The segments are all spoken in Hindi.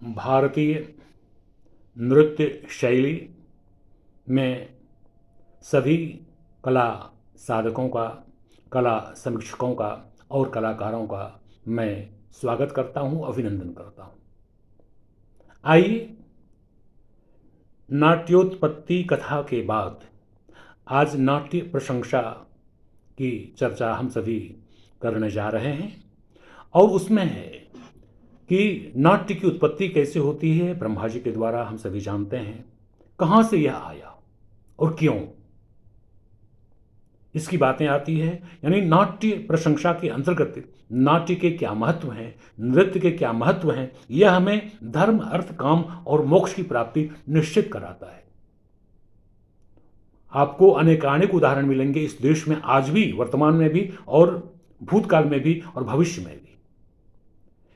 भारतीय नृत्य शैली में सभी कला साधकों का, कला समीक्षकों का और कलाकारों का मैं स्वागत करता हूं, अभिनंदन करता हूं। आइए, नाट्योत्पत्ति कथा के बाद आज नाट्य प्रशंसा की चर्चा हम सभी करने जा रहे हैं और उसमें है कि नाट्य की उत्पत्ति कैसे होती है। ब्रह्मा जी के द्वारा हम सभी जानते हैं। कहाँ से यह आया और क्यों, इसकी बातें आती है। यानी नाट्य प्रशंसा के अंतर्गत नाट्य के क्या महत्व हैं, नृत्य के क्या महत्व हैं, यह हमें धर्म, अर्थ, काम और मोक्ष की प्राप्ति निश्चित कराता है। आपको अनेकानेक उदाहरण मिलेंगे इस देश में, आज भी, वर्तमान में भी और भूतकाल में भी और भविष्य में भी।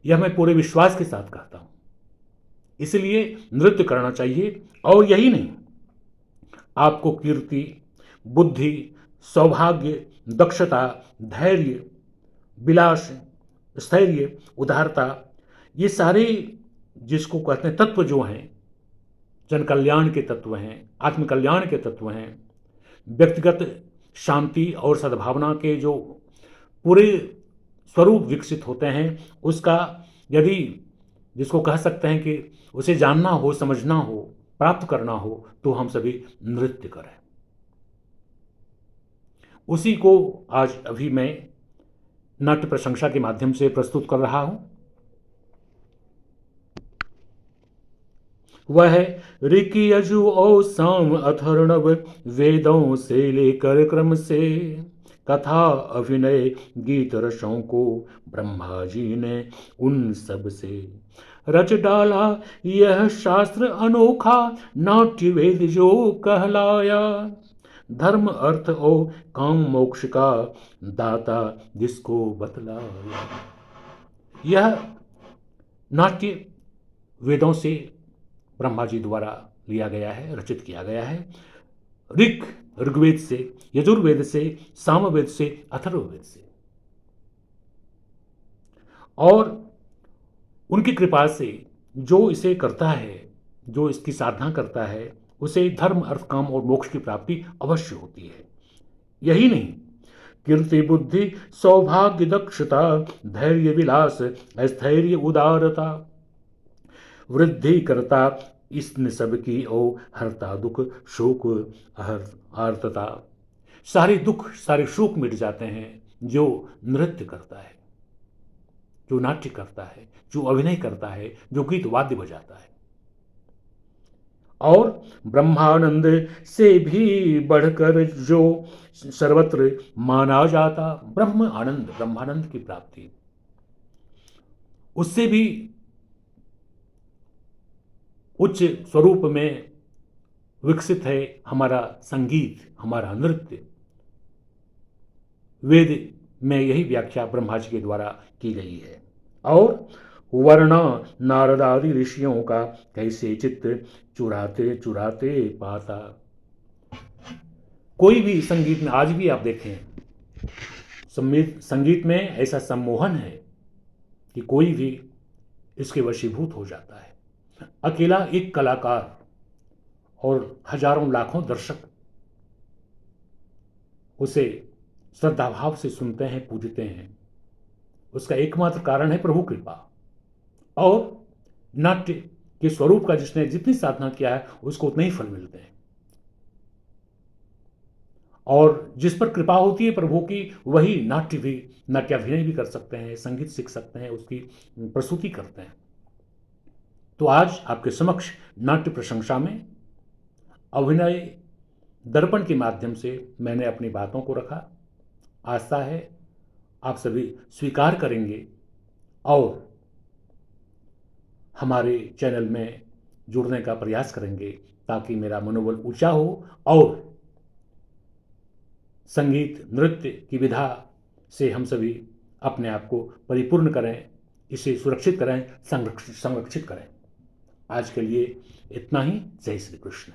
यह मैं पूरे विश्वास के साथ कहता हूं। इसलिए नृत्य करना चाहिए। और यही नहीं, आपको कीर्ति, बुद्धि, सौभाग्य, दक्षता, धैर्य, विलास, स्थैर्य, उदारता, ये सारे जिसको कहते हैं तत्व जो हैं, जन कल्याण के तत्व हैं, आत्म कल्याण के तत्व हैं, व्यक्तिगत शांति और सद्भावना के जो पूरे स्वरूप विकसित होते हैं, उसका यदि जिसको कह सकते हैं कि उसे जानना हो, समझना हो, प्राप्त करना हो, तो हम सभी नृत्य करें। उसी को आज अभी मैं नाट्य प्रशंसा के माध्यम से प्रस्तुत कर रहा हूं। वह ऋषि, यजु और साम, अथर्वण वेदों से लेकर क्रम से कथा, अभिनय, गीत रसों को ब्रह्मा जी ने उन सब से रच डाला। यह शास्त्र अनोखा नाट्य वेद जो कहलाया, धर्म अर्थ और काम मोक्ष का दाता जिसको बतलाया। यह नाट्य वेदों से ब्रह्मा जी द्वारा लिया गया है, रचित किया गया है। ऋग्वेद से, यजुर्वेद से, सामवेद से, अथर्ववेद से। और उनकी कृपा से जो इसे करता है, जो इसकी साधना करता है, उसे धर्म, अर्थ, काम और मोक्ष की प्राप्ति अवश्य होती है। यही नहीं, कीर्ति, बुद्धि, सौभाग्य, दक्षता, धैर्य, विलास, स्थैर्य, उदारता, वृद्धि करता इन सब की ओ हरता दुख शोक आर्तता। सारे दुख, सारे शोक मिट जाते हैं जो नृत्य करता है, जो नाट्य करता है, जो अभिनय करता है, जो गीत वाद्य बजाता है। और ब्रह्मानंद से भी बढ़कर जो सर्वत्र माना जाता, ब्रह्म आनंद, ब्रह्मानंद की प्राप्ति, उससे भी उच्च स्वरूप में विकसित है हमारा संगीत, हमारा नृत्य। वेद में यही व्याख्या ब्रह्मा जी के द्वारा की गई है। और वर्णा नारद आदि ऋषियों का कैसे चित्त चुराते चुराते पाता। कोई भी संगीत में आज भी आप देखें, संगीत में ऐसा सम्मोहन है कि कोई भी इसके वशीभूत हो जाता है। अकेला एक कलाकार और हजारों लाखों दर्शक उसे श्रद्धाभाव से सुनते हैं, पूजते हैं। उसका एकमात्र कारण है प्रभु कृपा। और नाट्य के स्वरूप का जिसने जितनी साधना किया है, उसको उतने ही फल मिलते हैं। और जिस पर कृपा होती है प्रभु की, वही नाट्याभिनय भी कर सकते हैं, संगीत सीख सकते हैं, उसकी प्रस्तुति करते हैं। तो आज आपके समक्ष नाट्य प्रशंसा में अभिनय दर्पण के माध्यम से मैंने अपनी बातों को रखा। आशा है आप सभी स्वीकार करेंगे और हमारे चैनल में जुड़ने का प्रयास करेंगे, ताकि मेरा मनोबल ऊंचा हो और संगीत, नृत्य की विधा से हम सभी अपने आप को परिपूर्ण करें, इसे सुरक्षित करें, संरक्षित करें। आज के लिए इतना ही। जय श्री कृष्ण।